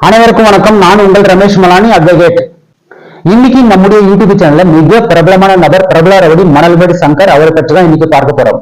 அனைவருக்கும் வணக்கம். நான் உங்கள் ரமேஷ் மலானி அட்வொகேட். இன்னைக்கு நம்முடைய யூடியூப் சேனல்ல மிக பிரபலமான நபர் பிரபல ரவுடி மணல்மேடு சங்கர் அவரை பற்றி தான் இன்னைக்கு பார்க்க போறோம்.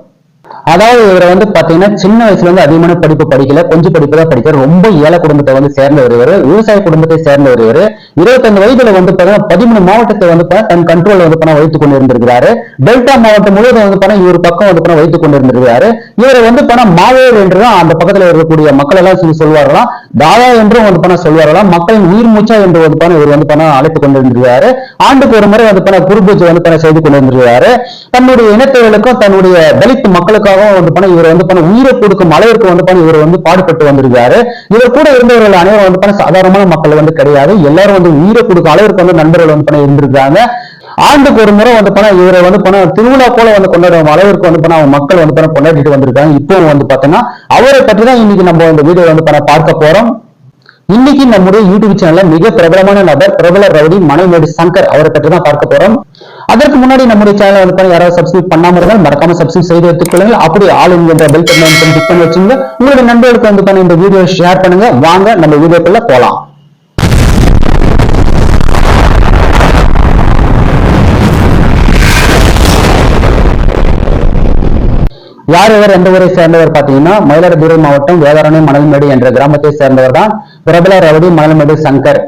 அதாவது இவரை பாத்தீங்கன்னா சின்ன வயசுல அதிகமான படிப்பு படிக்கல, கொஞ்சம் படிப்பு தான் படிக்கிற ரொம்ப ஏழை குடும்பத்தை சேர்ந்தவர் இவர். விவசாய குடும்பத்தை சேர்ந்தவர் இவர். 25 வயதுல பாத்தீங்கன்னா 13 மாவட்டத்தை தன் கண்ட்ரோல் வைத்துக் கொண்டு இருந்திருக்கிறாரு. டெல்டா மாவட்டம் முழுவதும் இவர் பக்கம் வைத்துக் கொண்டு இருந்திருக்கிறாரு. இவரை மாவேர் என்றுதான் அந்த பக்கத்துல இருக்கக்கூடிய மக்கள் எல்லாம் சொல்வார்களாம். தாதா என்றும் சொல்வார்களாம். மக்களின் உயிர் மூச்சா என்று இவர் அழைத்துக் கொண்டிருந்திருக்கிறாரு. ஆண்டுக்கு ஒரு முறை குரு பூஜை செய்து கொண்டிருந்திருக்கிறாரு. தன்னுடைய இனத்தவர்களுக்கும் தன்னுடைய தலித் மக்களுக்காக இவர் உயிரை கொடுக்கும் அளவிற்கு இவர் பாடுபட்டு வந்திருக்காரு. இவர் கூட இருந்தவர்கள் அனைவரும் சாதாரணமான மக்கள் கிடையாது. எல்லாரும் உயிரை கொடுக்கும் அளவிற்கு நண்பர்கள் இருந்திருக்காங்க. ஆண்டுக்கு ஒரு முறை இவரை திருவிழா போல கொண்டாடும் அளவிற்கு மக்கள் கொண்டாடிட்டு வந்திருக்காங்க. இப்போ பாத்தீங்கன்னா அவரை பற்றி தான் இன்னைக்கு நம்ம இந்த வீடியோ பார்க்க போறோம். இன்னைக்கு நம்முடைய யூடியூப் சேனல்ல மிக பிரபலமான நபர் பிரபல ரவுடி மணல்மேடு சங்கர் அவரை பற்றி தான் பார்க்க போறோம். அதற்கு முன்னாடி நம்முடைய சேனல் யாராவது சப்ஸ்கிரைப் பண்ணாம இருந்தால் மறக்காம சப்ஸ்கிரைப் செய்து எடுத்துக் கொள்ளுங்கள். அப்படி ஆல் என்ற பெல் பட்டனை கிளிக் பண்ணி வச்சுங்க. உங்களுடைய நண்பர்களுக்கு இந்த வீடியோ ஷேர் பண்ணுங்க. வாங்க நம்ம வீடியோக்குள்ள போலாம். யார் இவர், எந்த ஊரை சேர்ந்தவர் பாத்தீங்கன்னா மயிலாடுதுறை மாவட்டம் வேதாரண்யம் மணல்மேடு என்ற கிராமத்தை சேர்ந்தவர் தான் பிரபல ரவுடி மணல்மேடு சங்கர்.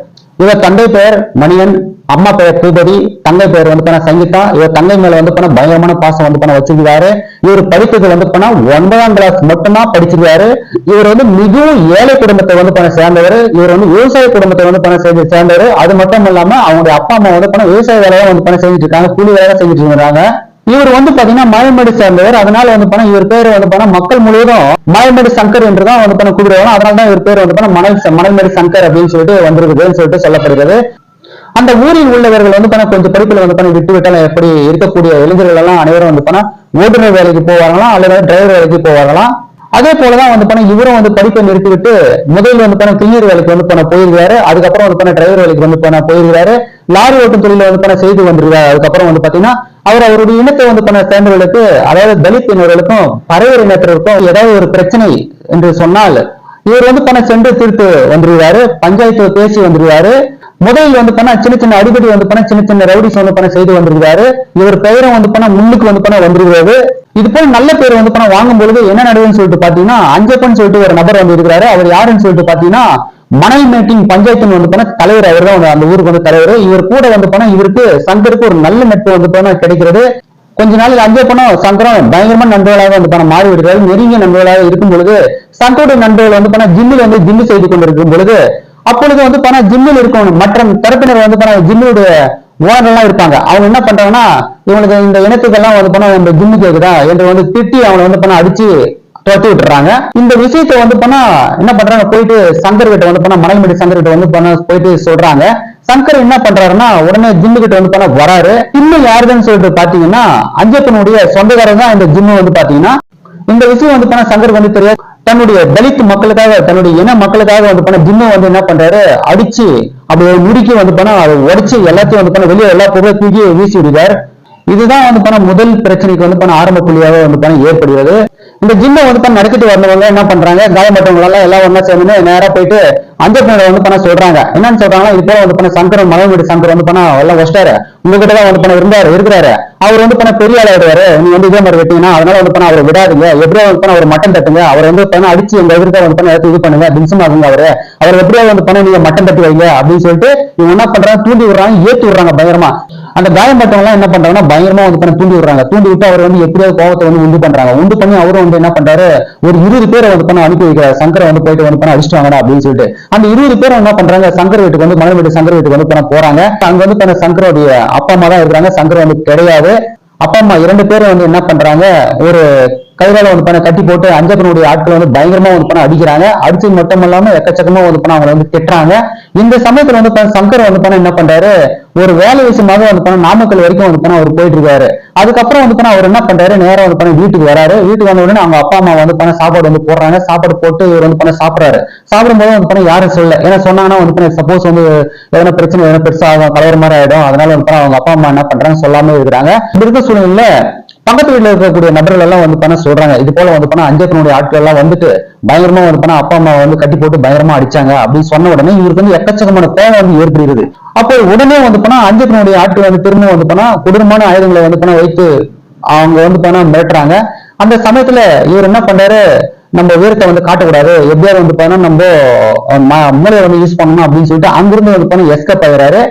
இவர் தந்தை பெயர் மணியன், அம்மா பெயர் பூபதி, தங்கை பெயர் சங்கீதா. இவர் தங்கை மேல பயங்கரமான பாசம் வச்சிருக்காரு. இவர் படித்தது 9ஆம் கிளாஸ் மட்டும்தான் படிச்சிருக்காரு. இவர் மிகவும் ஏழை குடும்பத்தை சேர்ந்தவர். இவர் விவசாய குடும்பத்தை சேர்ந்தவர். அது மட்டும் இல்லாம அவங்களுடைய அப்பா அம்மா விவசாய வேலையை செஞ்சுட்டு இருக்காங்க, கூலி வேலை செஞ்சுட்டு இருக்காங்க. இவர் பாத்தீங்கன்னா மணல்மேடு சேர்ந்தவர். அதனால இவர் பேரு மக்கள் முழுவதும் மணல்மேடு சங்கர் என்றுதான் கூப்பிடுவாங்க. அதனாலதான் இவர் பேர் மணல்மேடு சங்கர் அப்படின்னு சொல்லிட்டு வந்திருக்குதுன்னு சொல்லிட்டு சொல்லப்படுகிறது. அந்த ஊரில் உள்ளவர்கள் கொஞ்சம் படிப்புல விட்டு விட்டாலும் எப்படி இருக்கக்கூடிய இளைஞர்கள் எல்லாம் அனைவரும் ஓட்டுநர் வேலைக்கு போவாங்களாம், அல்லது டிரைவர் வேலைக்கு போவாங்களாம். அதே போலதான் இவரும் படிப்பை நிறுத்திவிட்டு முதலில் கிளீனர் வேலைக்கு போயிருக்காரு. அதுக்கப்புறம் டிரைவர் வேலைக்கு போயிருக்காரு. லாரி ஓட்டும் தொழில செய்து வந்திருக்காரு. அதுக்கப்புறம் பாத்தீங்கன்னா அவருடைய இனத்தை சேர்ந்தவர்களுக்கு, அதாவது தலித் இனர்களுக்கும் பறையர் இனத்திற்கும் ஏதாவது ஒரு பிரச்சனை என்று சொன்னால் இவர் சென்று தீர்த்து வந்துருவாரு. பஞ்சாயத்து பேசி வந்துருவாரு. முதலில் சின்ன சின்ன அடிப்படை சின்ன சின்ன ரவுடிஸ் செய்து வந்திருக்காரு. இவர் பெயரும் முன்னுக்கு வந்துருக்காரு. இது போல நல்ல பேர் வாங்கும் பொழுது என்ன நடக்குதுன்னு சொல்லிட்டு பாத்தீங்கன்னா அஞ்சப்பன் சொல்லிட்டு ஒரு நபர் இருக்கிறாரு. அவர் யாருன்னு சொல்லிட்டு பாத்தீங்கன்னா மணல்மேட்டின் பஞ்சாயத்தின் தலைவர். அவர் தான் அந்த ஊருக்கு தலைவர். இவர் கூட இவருக்கு சங்கருக்கு ஒரு நல்ல நட்பு கிடைக்கிறது. கொஞ்ச நாள் அஞ்சப்பனும் சங்கரம் பயங்கரமான நண்பர்களாக மாறி விடுறாரு. நெருங்கிய நண்பர்களாக இருக்கும் பொழுது சங்கருடைய நண்பர்கள் ஜிம்மில் ஜிம்மு செய்து கொண்டிருக்கும் பொழுது அப்பொழுது ஜிம்மில் இருக்கும் மற்ற தரப்பினர் ஜிம்முடைய ஓனர் எல்லாம் இருப்பாங்க. அவங்க என்ன பண்றாங்கன்னா இவனுக்கு இந்த இனத்துக்கெல்லாம் இந்த ஜிம்மு கேக்குதா என்று திட்டி அவனை அடிச்சு துரத்தி விட்டுறாங்க. இந்த விஷயத்தை என்ன பண்றாங்க, போயிட்டு சங்கர் கிட்ட மணல்மேடு சங்கர் கிட்ட போயிட்டு சொல்றாங்க. சங்கர் என்ன பண்றாருன்னா உடனே ஜிம்மு கிட்ட வராரு. இன்னும் யாருன்னு சொல்லிட்டு பாத்தீங்கன்னா அஞ்சப்பனுடைய சொந்தக்காரர் தான் இந்த ஜிம்மு பாத்தீங்கன்னா. இந்த விஷயம் சங்கருக்கு தெரியாது. தன்னுடைய தலித் மக்களுக்காக, தன்னுடைய இன மக்களுக்காக ஜிம்மு என்ன பண்றாரு, அடிச்சு அப்படி முடிக்கி அதை உடைச்சு எல்லாத்தையும் வெளியே எல்லா பொருளும் தூக்கி வீசி விடுவார். இதுதான் முதல் பிரச்சனைக்கு ஆரம்ப புள்ளியாக ஏற்படுகிறது. இந்த ஜிம்மை நடத்திட்டு வந்தவங்க என்ன பண்றாங்க, காயப்பட்டவங்க எல்லாம் ஒன்னா சேர்ந்து நேரா போயிட்டு அஞ்சப்பனை சொல்றாங்க. என்னன்னு சொல்றாங்க, இது போல சங்கரன் மணல்மேடு சங்கர் எல்லாம் வச்சிட்டாரு, உங்ககிட்டதான் இருக்கிறாரு. அவர் பெரிய ஆளாடுவாரு, நீ இதே மாதிரி வெட்டீங்கன்னா அதனால அவரை விடாதுங்க, எப்படியா அவர் மட்டன் தட்டுங்க, அவர் அடிச்சு எங்க எதிர்க்க இது பண்ணுங்க, திம்சம் ஆகுங்க. அவர் எப்படியா நீங்க மட்டன் தட்டி வைங்க அப்படின்னு சொல்லிட்டு இவங்க என்ன பண்றாங்க, தூண்டி விடுறாங்க, ஏற்றி விடுறாங்க பயங்கரமா. அந்த காயப்பட்டவங்க எல்லாம் என்ன பண்றாங்கன்னா பயங்கரமா தூண்டி விடுறாங்க. தூண்டி விட்டு அவர் எப்படியாவது கோபத்தை உண்டு பண்றாங்க. உண்டு பண்ணி அவரும் என்ன பண்றாரு, ஒரு 20 பேரை அனுப்பி வைக்கிறார். சங்கரை போயிட்டு அடிச்சுட்டு வாங்கடா அப்படின்னு சொல்லிட்டு அந்த 20 பேரும் என்ன பண்றாங்க, சங்கர் வீட்டுக்கு மணல்மேடு சங்கர் வீட்டுக்கு போறாங்க. அங்க சங்கருடைய அப்பா அம்மா தான் இருக்கிறாங்க, சங்கர் கிடையாது. அப்பா அம்மா 2 பேரும் என்ன பண்றாங்க, ஒரு கைவால கட்டி போட்டு அஞ்சப்பனுடைய ஆட்கள் பயங்கரமா அடிக்கிறாங்க. அடிச்சது மட்டும் இல்லாம எக்கச்சக்கமா அவங்க திட்டுறாங்க. இந்த சமயத்துல சங்கர் என்ன பண்றாரு, ஒரு வேலை விஷயமாக நாமக்கல் வரைக்கும் அவர் போயிட்டு இருக்காரு. அதுக்கப்புறம் அவர் என்ன பண்றாரு, நேரம் வீட்டுக்கு வராரு. வீட்டுக்கு வந்த உடனே அவங்க அப்பா அம்மா சாப்பாடு போடுறாங்க. சாப்பாடு போட்டு இவர் சாப்பிடுறாரு. சாப்பிடும்போது யாரும் சொல்லல, ஏன்னா சொன்னாங்கன்னா சப்போஸ் எதனா பிரச்சனை எதனா பெருசா ஆகும், கலவர மாதிரி ஆயிடும். அதனால அவங்க அப்பா அம்மா என்ன பண்றாங்க சொல்லாம இருக்கிறாங்க. இருக்க சூழ்நிலை பக்கத்து வீட்டுல இருக்கக்கூடிய நபர்கள் எல்லாம் வந்து பண்ண சொல்றாங்க, இது போல வந்து பண்ண அஞ்சப்பனுடைய ஆட்கள் எல்லாம் வந்துட்டு பயங்கரமா வந்து பண்ண அப்பா அம்மா வந்து கட்டி போட்டு பயங்கரமா அடிச்சாங்க அப்படின்னு சொன்ன உடனே இவருக்கு வந்து எக்கச்சக்கமான கோபம் வந்து ஏற்படுகிறது. அப்போ உடனே வந்து பண்ணா அஞ்சப்பனுடைய ஆட்கள் வந்து திரும்ப வந்து பண்ணா கொடூரமான ஆயுதங்களை வந்து பண்ண வைத்து அவங்க வந்து பண்ண மிரட்டுறாங்க. அந்த சமயத்துல இவர் என்ன பண்றாரு, நம்ம வீரத்தை வந்து காட்டக்கூடாது, எப்படியாவது வந்து பண்ணா நம்ம மூளையை வந்து யூஸ் பண்ணணும் அப்படின்னு சொல்லிட்டு அங்கிருந்து வந்து பண்ண எஸ்கேப் ஆகிறாரு.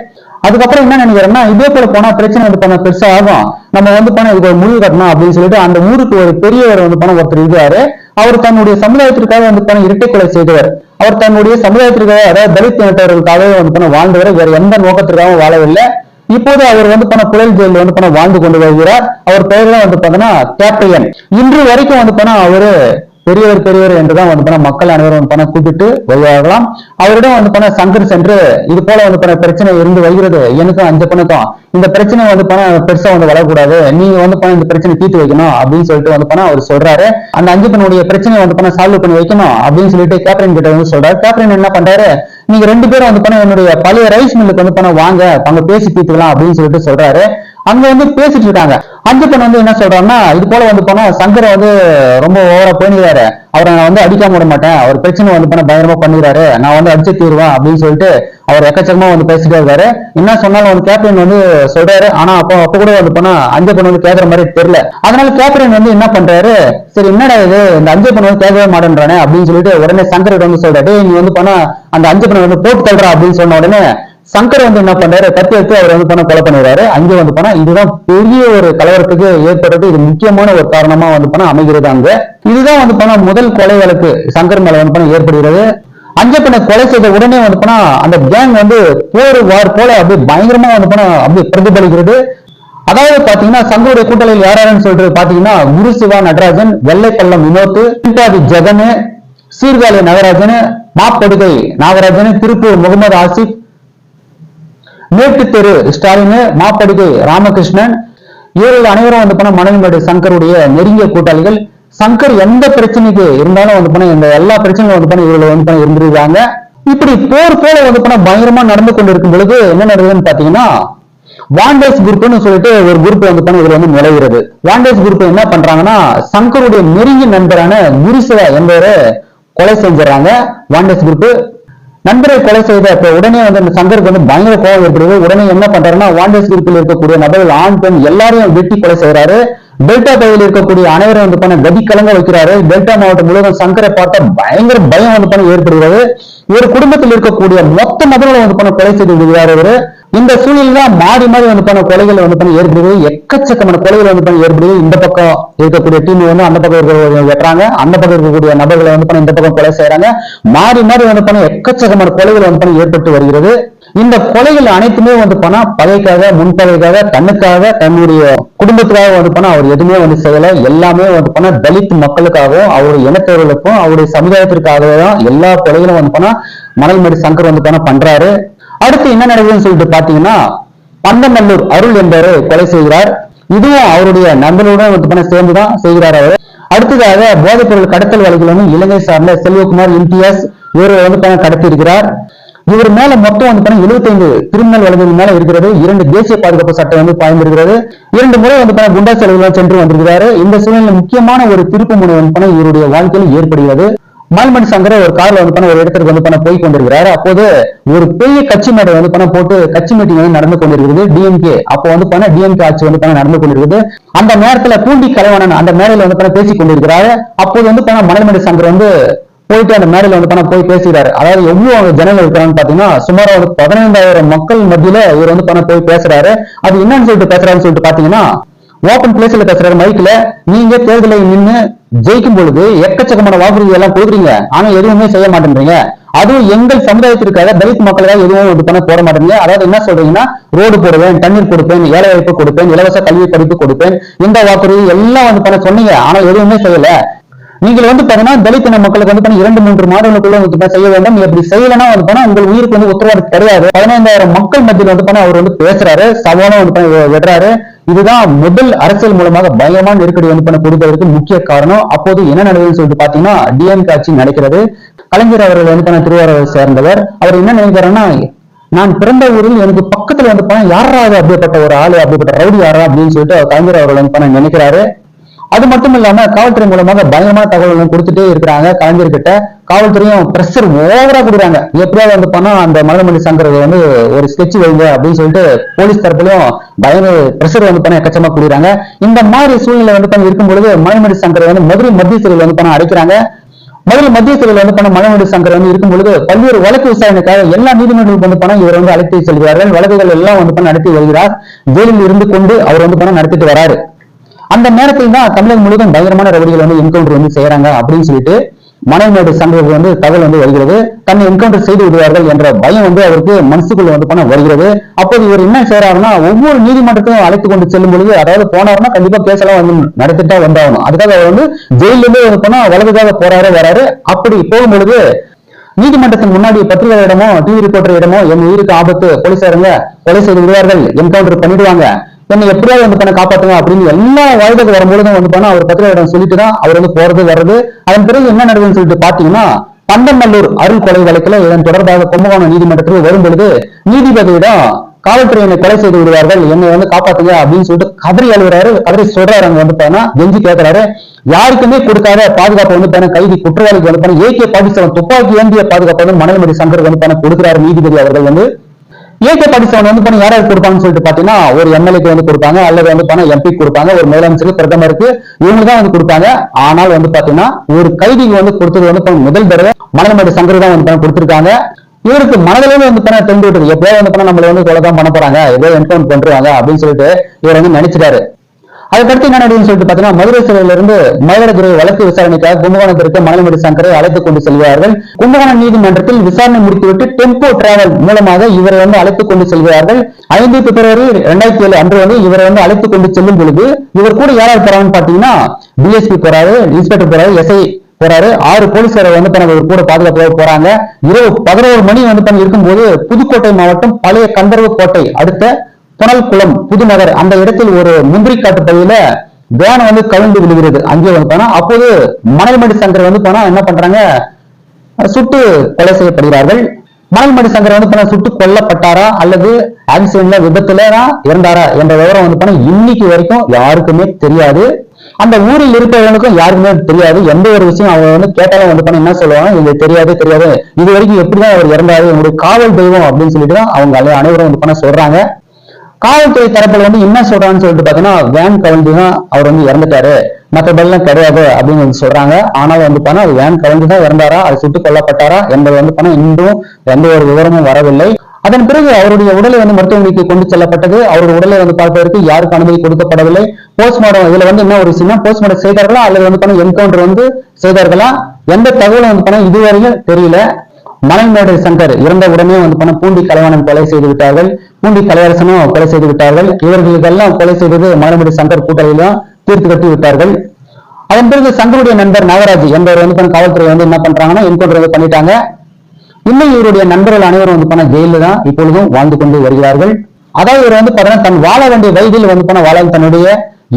அதுக்கப்புறம் என்ன நினைக்கிறேன்னா, இதே போல போனா பிரச்சனை வந்து பண்ண பெருசா ஆகும், நம்ம வந்து பண்ண இதுக்கு ஒரு முடிவு கட்டணும் அப்படின்னு சொல்லிட்டு அந்த ஊருக்கு ஒரு பெரியவர் வந்து பண்ண ஒருத்தர் இருக்காரு. அவர் தன்னுடைய சமுதாயத்திற்காக வந்து பண்ண இரட்டை கொலை செய்தவர். அவர் தன்னுடைய சமுதாயத்திற்காக, அதாவது தலித் இனத்தவர்களுக்காகவே வந்து பண்ண வாழ்ந்தவர், வேற எந்த நோக்கத்திற்காகவும் வாழவில்லை. இப்போது அவர் வந்து பண்ண புழல் ஜெயில வந்து பண்ண வாழ்ந்து கொண்டு வருகிறார். அவர் பெயர்லாம் வந்து பார்த்தோன்னா கேப்ரியன். இன்று வரைக்கும் வந்து பண்ண அவரு பெரியவர் என்றுதான் வந்து பண்ண மக்கள் அனைவரும் வந்து பண்ண கூப்பிட்டு வருவார்களாம். அவரிடம் வந்து பண்ண சங்கர் சென்று இது போல வந்து பண்ண பிரச்சனை இருந்து வருகிறது, எனக்கும் அஞ்சப்பனுக்கும் இந்த பிரச்சனை வந்து பண்ண பெருசா வந்து வளரக்கூடாது, நீங்க வந்து பண்ண இந்த பிரச்சனை தீர்த்து வைக்கணும் அப்படின்னு சொல்லிட்டு வந்து பண்ண அவர் சொல்றாரு. அந்த அஞ்சப்பனுடைய பிரச்சனை வந்து பண்ண சால்வ் பண்ணி வைக்கணும் அப்படின்னு சொல்லிட்டு கேப்டன் கிட்ட வந்து சொல்றாரு. கேப்டன் என்ன பண்றாரு, நீங்க 2 பேரும் வந்து பண்ண என்னுடைய பழைய ரைஸ் மில்லுக்கு வந்து பண்ண வாங்க, அங்க பேசி தீர்த்துக்கலாம் அப்படின்னு சொல்லிட்டு சொல்றாரு. அங்க வந்து பேசிட்டு இருக்காங்க. அஞ்சப்பன் வந்து என்ன சொல்றாருன்னா, இது போல வந்து போனா சங்கரை வந்து ரொம்ப ஓவரா போனிறாரு, அவரை நான் வந்து அடிக்காம விட மாட்டேன், அவர் பிரச்சனை வந்து பண்ண பயங்கரமா பண்ணிடுறாரு, நான் வந்து அடிச்சு தீருவேன் அப்படின்னு சொல்லிட்டு அவர் எக்கச்சக்கமா வந்து பேசிட்டே இருக்காரு. என்ன சொன்னாலும் வந்து கேப்டன் வந்து சொல்றாரு. ஆனா அப்ப கூட வந்து போனா அஞ்சப்பன் வந்து கேட்கற மாதிரி தெரியல. அதனால கேப்டன் வந்து என்ன பண்றாரு, சரி என்னடா இது, இந்த அஞ்சப்பன் வந்து கேட்கவே மாட்டேன்றானே அப்படின்னு சொல்லிட்டு உடனே சங்கர் வந்து சொல்றாரு, நீ வந்து பண்ணா அந்த அஞ்சப்பனை வந்து போட்டு தள்ளுறா அப்படின்னு சொன்ன உடனே சங்கர் வந்து என்ன பண்றாரு, கத்தி எடுத்து அவர் வந்து பண்ண கொலை பண்ணிடுறாரு. அங்கே வந்து போனா இதுதான் பெரிய ஒரு கலவரத்துக்கு ஏற்படுறது, இது முக்கியமான ஒரு காரணமா வந்து பண்ண அமைகிறது. அங்க இதுதான் வந்து பண்ண முதல் கொலை வழக்கு சங்கர் மேல வந்து பண்ண ஏற்படுகிறது. அஞ்சப்பனை கொலை செய்த உடனே வந்து போனா அந்த கேங் வந்து போர் வார் போல அப்படியே பயங்கரமா வந்து போனா அப்படியே பிரதிபலிக்கிறது. அதாவது பாத்தீங்கன்னா சங்கருடைய கூட்டணியில் யாராருன்னு சொல்லிட்டு பாத்தீங்கன்னா குரு சிவா நடராஜன், வெள்ளைப்பள்ளம் வினோத், பிண்டாதி ஜெகன், சீர்காழி நகராஜன், மாப்படுகை நாகராஜன், திருப்பூர் முகமது ஆசிப், மேட்டு தெரு ஸ்டாலின், மாப்படுகை ராமகிருஷ்ணன், இவர்கள் அனைவரும் வந்து பண்ண மணல்மேடு சங்கருடைய நெருங்கிய கூட்டாளிகள். சங்கர் எந்த பிரச்சனைக்கு இருந்தாலும் வந்து பண்ண இந்த எல்லா பிரச்சனையும் வந்து பண்ண இவர்கள் வந்து பண்ண இருந்திருக்காங்க. இப்படி போர் போல வந்து பண்ண பயங்கரமா நடந்து கொண்டு இருக்கும் பொழுது என்ன நடக்குதுன்னு பாத்தீங்கன்னா, வாண்டேஸ் குரூப்னு சொல்லிட்டு ஒரு குரூப் வந்து பண்ண இதுல வந்து நுழைகிறது. வாண்டேஸ் குரூப் என்ன பண்றாங்கன்னா, சங்கருடைய நெருங்கிய நண்பரான குருசிவா என்பவரை கொலை செஞ்சிடறாங்க. வாண்டேஸ் குரூப் நண்பரை கொலை செய்த உடனே வந்து அந்த சங்கருக்கு வந்து பயங்கர கோபம் ஏற்படுது. உடனே என்ன பண்றாருன்னா, வாண்டேஸ் குரூப்பில் இருக்கக்கூடிய நபர்கள் ஆண் பெண் எல்லாரையும் வெட்டி கொலை செய்யறாரு. டெல்டா பகுதியில் இருக்கக்கூடிய அனைவரும் வந்து பண்ண கதி கலங்க வைக்கிறாரு. டெல்டா மாவட்டம் முழுவதும் சங்கரை பார்த்தா பயங்கர பயம் வந்து பண்ண ஏற்படுகிறது. ஒரு குடும்பத்தில் இருக்கக்கூடிய மொத்த நபர்களை வந்து பண்ண கொலை செய்து விடுகிறார் இவரு. இந்த சூழலில் தான் மாறி மாறி வந்து பண்ண கொலைகள் வந்து பண்ண ஏற்படுது. எக்கச்சக்கமான கொலைகள் வந்து பண்ண ஏற்படுது. இந்த பக்கம் இருக்கக்கூடிய டீம் வந்து அந்த பக்கம் இருக்க வெட்டுறாங்க, அந்த பக்கம் இருக்கக்கூடிய நபர்களை வந்து பண்ண இந்த பக்கம் கொலை செய்யறாங்க. மாறி மாறி வந்து பண்ண எக்கச்சக்கமான கொலைகள் வந்து பண்ண ஏற்பட்டு வருகிறது. இந்த கொலைகள் அனைத்துமே வந்து பண்ணா பகைக்காக, முன்பகைக்காக, தன்னுக்காக, தன்னுடைய குடும்பத்துக்காக வந்து பண்ணா அவர் எதுவுமே வந்து செய்யல. எல்லாமே வந்து பண்ணா தலித் மக்களுக்காகவும் அவருடைய இனத்தவர்களுக்கும் அவருடைய சமுதாயத்திற்காகவே தான் எல்லா கொலைகளும் வந்து பண்ணா மணல்மேடு சங்கர் வந்து பண்ண பண்றாரு. அடுத்து என்ன நடக்குதுன்னு சொல்லிட்டு பாத்தீங்கன்னா, பந்தநல்லூர் அருள் என்பவரை கொலை செய்கிறார். இதுவும் அவருடைய நண்பர்களுடன் வந்து பண்ண சேர்ந்துதான் செய்கிறார் அவர். அடுத்ததாக போதைப் பொருள் கடத்தல் வழக்கில் வந்து இலங்கை சார்ந்த செல்வகுமார் இம்தியாஸ் இவரை வந்து பண்ண கடத்தி இருக்கிறார். இவர் மேல மொத்தம் வந்து 75 கிரிமினல் வழக்குகள் மேல இருக்கிறது. 2 தேசிய பாதுகாப்பு சட்டம் வந்து பாய்ந்திருக்கிறது. 2 முறை வந்து குண்டா செலவுகள் சென்று வந்திருக்கிறாரு. இந்த சூழ்நிலை முக்கியமான ஒரு திருப்பு முனை வந்து இவருடைய வாழ்க்கையில் ஏற்படுகிறது. மணல்மேடு சங்கர் ஒரு கார்ல வந்து ஒரு இடத்துக்கு வந்து போய் கொண்டிருக்கிறாரு. அப்போது ஒரு பெரிய கட்சி மேடை வந்து போட்டு கட்சி மீட்டிங் வந்து நடந்து கொண்டிருக்கிறது. டிஎம்கே அப்போ வந்து டிஎம்கே ஆட்சி வந்து நடந்து கொண்டிருக்கிறது. அந்த நேரத்துல பூண்டி கலைவாணன் அந்த மேடையில வந்து பேசிக் கொண்டிருக்கிறாரு. அப்போது வந்து மணல்மேடு சங்கர் வந்து போயிட்டு அந்த மேடையில வந்து போய் பேசுகிறாரு. அதாவது எவ்வளவு ஜனங்கள் இருக்கிறான்னு பாத்தீங்கன்னா சுமார் 15,000 மக்கள் மத்தியில இவர் வந்து போய் பேசுறாரு. அது என்னன்னு சொல்லிட்டு பேசுறாருன்னு சொல்லிட்டு பாத்தீங்கன்னா, ஓபன் பிளேஸ்ல பேசுறாரு மைக்ல, நீங்க தேர்தலில் நின்று ஜெயிக்கும் பொழுது எக்கச்சக்கமான வாக்குறுதி எல்லாம் கொடுக்குறீங்க, ஆனா எதுவுமே செய்ய மாட்டேன்றீங்க. அதுவும் எங்கள் சமுதாயத்திற்காக தலித் மக்களுக்காக எதுவும் இது பண்ண போட மாட்டேங்க. அதாவது என்ன சொல்றீங்கன்னா, ரோடு போடுவேன், தண்ணீர் கொடுப்பேன், ஏழை வாய்ப்பு கொடுப்பேன், இலவச கல்வி படிப்பு கொடுப்பேன், இந்த வாக்குறுதி எல்லாம் வந்து பண்ண சொன்னீங்க, ஆனா எதுவுமே செய்யல. நீங்கள் வந்து பாத்தீங்கன்னா தலித் இன மக்களுக்கு வந்து 2-3 மாதங்களுக்குள்ள வந்து செய்ய வேண்டும். எப்படி செய்யலன்னா வந்து போனா உங்கள் உயிருக்கு வந்து உத்தரவாதம் கிடையாது. 15,000 மக்கள் மத்தியில் வந்து அவர் வந்து பேசுறாரு, சவாலும் வந்து விடுறாரு. இதுதான் முதல் அரசியல் மூலமாக பயங்கரமான நெருக்கடி வந்து கொடுப்பதற்கு முக்கிய காரணம். அப்போது என்ன நடக்குதுன்னு சொல்லிட்டு பாத்தீங்கன்னா, டிஎம்கே ஆட்சி நடக்கிறது. கலைஞர் அவர்கள் வந்து திருவாரூரை சேர்ந்தவர். அவர் என்ன நினைக்கிறாருன்னா, நான் பிறந்த ஊரில் எனக்கு பக்கத்துல வந்து போனா யாராவது அப்படிப்பட்ட ஒரு ஆளு அப்படிப்பட்ட ரவுடி யாரா அப்படின்னு சொல்லிட்டு கலைஞர் அவர்கள் வந்து நினைக்கிறாரு. அது மட்டும் இல்லாம காவல்துறை மூலமாக பயங்கரமான தகவல்கள் கொடுத்துட்டே இருக்கிறாங்க கலைஞர்கிட்ட. காவல்துறையும் பிரஷர் ஓவரா கொடுக்குறாங்க. எப்படியாவது வந்து பண்ணா அந்த மணல்மணி சங்கர் வந்து ஒரு ஸ்கெட்ச் வைங்க அப்படின்னு சொல்லிட்டு போலீஸ் தரப்புலயும் பயங்கர பிரஷர் வந்து பண்ண எக்கச்சமா கொடுக்குறாங்க. இந்த மாதிரி சூழ்நிலை வந்து பண்ணி இருக்கும் பொழுது மணல்மணி சங்கர் வந்து மதுரை மத்திய சிறையில் வந்து பண்ண அடைக்கிறாங்க. மதுரை மத்திய சிறையில் வந்து பண்ண மணல்மணி சங்கர் வந்து இருக்கும் பொழுது பல்வேறு வழக்கு விசாரணைக்காக எல்லா நீதிமன்றங்களும் வந்து பண்ண இவர் வந்து அழைத்து செல்கிறார்கள். வழக்குகள் எல்லாம் வந்து பண்ண நடத்தி வருகிறார். ஜெயிலில் இருந்து கொண்டு அவர் வந்து பண்ண நடத்திட்டு வராரு. அந்த நேரத்தில் தான் தமிழகம் முழுவதும் பயங்கரமான ரவுடிகள் வந்து என்கவுண்டர் வந்து செய்யறாங்க அப்படின்னு சொல்லிட்டு மணல்மேடு சங்கருக்கு வந்து தகவல் வந்து வருகிறது. தன்னை என்கவுண்டர் செய்து விடுவார்கள் என்ற பயம் வந்து அவருக்கு மனசுக்குள்ள வந்து பண்ண வருகிறது. அப்போது இவர் என்ன செய்யறாருன்னா ஒவ்வொரு நீதிமன்றத்தையும் அழைத்து கொண்டு செல்லும் பொழுது, அதாவது போனாருன்னா கண்டிப்பா கேஸெல்லாம் வந்து நடத்திட்டா வந்தாகணும். அதுக்காக அவர் வந்து ஜெயிலிருந்து வந்து போனா வழக்குக்காக போறாரு வராரு. அப்படி போகும் பொழுது நீதிமன்றத்தின் முன்னாடி பத்திரிகையிடமோ டிவி ரிப்போர்ட்டர் இடமோ என் உயிருக்கு ஆபத்து, போலீசாருங்க கொலை செய்து விடுவார்கள், என்கவுண்டர் பண்ணிடுவாங்க, என்னை எப்படியாவது வந்து பண்ண காப்பாத்துங்க அப்படின்னு எல்லா வாய்ப்புக்கு வரும்பொழுதும் வந்து பண்ண அவர் பத்திரிகையிடம் சொல்லிட்டு தான் அவர் வந்து போறது வர்றது. அதன் பிறகு என்ன நடக்குதுன்னு சொல்லிட்டு பாத்தீங்கன்னா பந்தநல்லூர் அருள் கொலை வழக்குல இதன் தொடர்பாக கும்பகோணம் நீதிமன்றத்துக்கு வரும் பொழுது நீதிபதியிடம் காவல்துறையினை கொலை செய்து விடுவார்கள், என்னை வந்து காப்பாத்துங்க அப்படின்னு சொல்லிட்டு கதறி அழுகிறாரு. கதறி சொல்றாரு. அங்க வந்து பாத்தீங்கன்னா கெஞ்சி கேட்கிறாரு. யாருக்குமே கொடுக்காத பாதுகாப்பு வந்து பாத்தீங்கன்னா கைதி குற்றவாளிக்கு வந்து பாத்தீங்கன்னா AK-47 துப்பாக்கி ஏந்திய பாதுகாப்பு வந்து மணல்மேடு சங்கர் வந்து பாத்தீங்கன்னா கொடுக்கிறாரு நீதிபதி அவர்கள். வந்து AK-47 வந்து பண்ண யாராவது கொடுப்பாங்கன்னு சொல்லிட்டு பாத்தீங்கன்னா ஒரு MLA-க்கு வந்து கொடுப்பாங்க, அல்லது வந்து பண்ண MP கொடுப்பாங்க, ஒரு முதலமைச்சருக்கு பிரதமருக்கு இவங்க தான் வந்து கொடுப்பாங்க. ஆனால் வந்து பாத்தீங்கன்னா ஒரு கைதிக்கு வந்து கொடுத்தது வந்து முதல் தடவை மணல்மேடு சங்கர் தான் வந்து கொடுத்திருக்காங்க. இவருக்கு மனதிலே வந்து பண்ண தெரிந்து விட்டது, எப்படியாவது வந்து பண்ண நம்மள வந்து கொலைதான் பண்ண போறாங்க, ஏதோ என்கவுண்டர் பண்றாங்க அப்படின்னு சொல்லிட்டு இவர் வந்து நினைச்சிட்டாரு. அதுக்கடுத்து என்ன நடக்குதுன்னு சொல்லிட்டு பாத்தீங்கன்னா மதுரை சிறையிலிருந்து மயிலாடுதுறை வழக்கு விசாரணைக்காக கும்பகோணத்திற்கு மணல்மேடு சங்கரை அழைத்துக் கொண்டு செல்கிறார்கள். கும்பகோணம் நீதிமன்றத்தில் விசாரணை முடித்துவிட்டு டெம்போ டிராவல் மூலமாக இவரை வந்து அழைத்துக் கொண்டு செல்கிறார்கள். 5 பிப்ரவரி 2007 அன்று வந்து இவரை வந்து அழைத்துக் கொண்டு செல்லும் பொழுது இவர் கூட யாராவது போறாங்கன்னு பாத்தீங்கன்னா DSP போறாரு, இன்ஸ்பெக்டர் போறாரு, SI போறாரு, 6 போலீசாரை வந்து கூட பாதுகாப்பாக போறாங்க. இரவு 11 மணி வந்து இருக்கும்போது புதுக்கோட்டை மாவட்டம் பழைய கந்தர்வ கோட்டை அடுத்த புனல்குளம் புதுநகர் அந்த இடத்தில் ஒரு முந்திரி காட்டு பகுதியில வேன் வந்து கவிழ்ந்து விழுகிறது. அங்கே வந்து போனா அப்போது மணல்மேடு சங்கர் வந்து போனா என்ன பண்றாங்க, சுட்டு கொலை செய்யப்படுகிறார்கள். மணல்மேடு சங்கர் வந்து போனா சுட்டு கொல்லப்பட்டாரா அல்லது ஆக்சிடென்ட்ல விபத்துல இறந்தாரா என்ற விவரம் வந்து போனா இன்னைக்கு வரைக்கும் யாருக்குமே தெரியாது. அந்த ஊரில் இருப்பவர்களுக்கும் யாருக்குமே தெரியாது. எந்த ஒரு விஷயம் அவங்க வந்து கேட்டாலும் வந்து பண்ண என்ன சொல்லுவாங்க, இது தெரியாது இது வரைக்கும் எப்படிதான் அவர் இறந்தாரு, என்னுடைய காவல் தெய்வம் அப்படின்னு சொல்லிட்டு தான் அவங்க அனைவரும் வந்து பண்ண சொல்றாங்க. காவல்துறை தரப்புல வந்து என்ன சொல்றாங்கன்னு சொல்லிட்டு பாத்தீங்கன்னா வேன் கவிழ்ந்து தான் அவர் வந்து இறந்துட்டாரு, மற்றபடிலாம் கிடையாது அப்படின்னு சொல்றாங்க. ஆனால் வந்து பண்ணா அது வேன் கவிழ்ந்து தான் இறந்தாரா, அது சுட்டுக் கொல்லப்பட்டாரா என்பது வந்து பண்ணா இன்னும் எந்த ஒரு விவரமும் வரவில்லை. அதன் பிறகு அவருடைய உடலை வந்து மருத்துவமனைக்கு கொண்டு செல்லப்பட்டது. அவருடைய உடலை வந்து பார்ப்பதற்கு யாருக்கு அனுமதி கொடுக்கப்படவில்லை. போஸ்ட்மார்டம் இதுல வந்து என்ன ஒரு விஷயம், போஸ்ட்மார்டம் செய்தார்களா அல்லது வந்து பண்ண என்கவுண்டர் வந்து செய்தார்களா எந்த தகவலும் வந்து பண்ண இதுவரையும் தெரியல. மணல்மேடு சங்கர் இறந்த உடனே வந்து பண்ண பூண்டி கலைவாணன் கொலை செய்து விட்டார்கள், பூண்டி கலையரசனும் கொலை செய்து விட்டார்கள். இவர்களுக்கெல்லாம் கொலை செய்தது மணல்மேடு சங்கர் கூட்டணியிலும் தீர்த்து கட்டி விட்டார்கள். அதன் பிறகு சங்கருடைய நண்பர் நாகராஜ் என்பவர் வந்து காவல்துறை வந்து என்ன பண்றாங்கன்னா என்கவுண்டர் வந்து பண்ணிட்டாங்க. இன்னும் இவருடைய நண்பர்கள் அனைவரும் வந்து பண்ண ஜெயில தான் இப்பொழுதும் வாழ்ந்து கொண்டு வருகிறார்கள். அதாவது இவர் வந்து பாத்தீங்கன்னா தன் வாழ வேண்டிய வயதில் வந்து பண்ண வாழ தன்னுடைய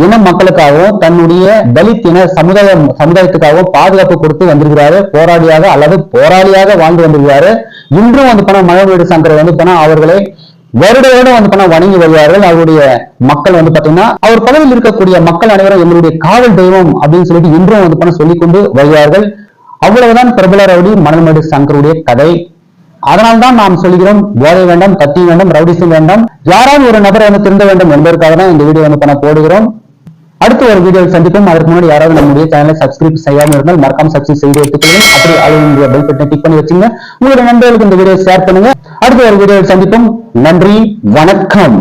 இன மக்களுக்காகவும் தன்னுடைய தலித் இன சமுதாயத்துக்காகவும் பாதுகாப்பு கொடுத்து வந்திருக்கிறாரு. போராளியாக அல்லது போராளியாக வாழ்ந்து வந்திருக்கிறாரு. இன்றும் வந்து பண்ண மணல்மேடு சங்கர் வந்து பண்ண அவர்களை வருட வந்து பண்ண வணங்கி வருவார்கள். அவருடைய மக்கள் வந்து பாத்தீங்கன்னா அவர் பகுதியில் இருக்கக்கூடிய மக்கள் அனைவரும் எங்களுடைய காவல் தெய்வம் அப்படின்னு சொல்லிட்டு இன்றும் வந்து பண்ண சொல்லிக் கொண்டு வருகிறார்கள். அவ்வளவுதான் பிரபல ரவுடி மணல்மேடு சங்கருடைய கதை. அதனால்தான் நாம் சொல்கிறோம், போதை வேண்டாம், கத்தி வேண்டாம், ரவுடிசம் வேண்டாம், யாராவது ஒரு நபரை வந்து திருந்த வேண்டும் என்பதற்காக தான் இந்த வீடியோ வந்து பண்ண போடுகிறோம். அடுத்த ஒரு வீடியோவில் சந்திப்போம். அதற்கு முன்னாடி யாராவது நம்முடைய சேனலை சப்ஸ்கிரைப் செய்யாமல் இருந்தால் மறக்காம சப்ஸ்கிரைப் செய்து எடுத்துக்கொள்ளுங்க. அப்படி அழுகின்ற பெல் பட்டனை டிக் பண்ணி வச்சுங்க. உங்களுடைய நண்பர்களுக்கு இந்த வீடியோ ஷேர் பண்ணுங்க. அடுத்த ஒரு வீடியோவில் சந்திப்போம். நன்றி, வணக்கம்.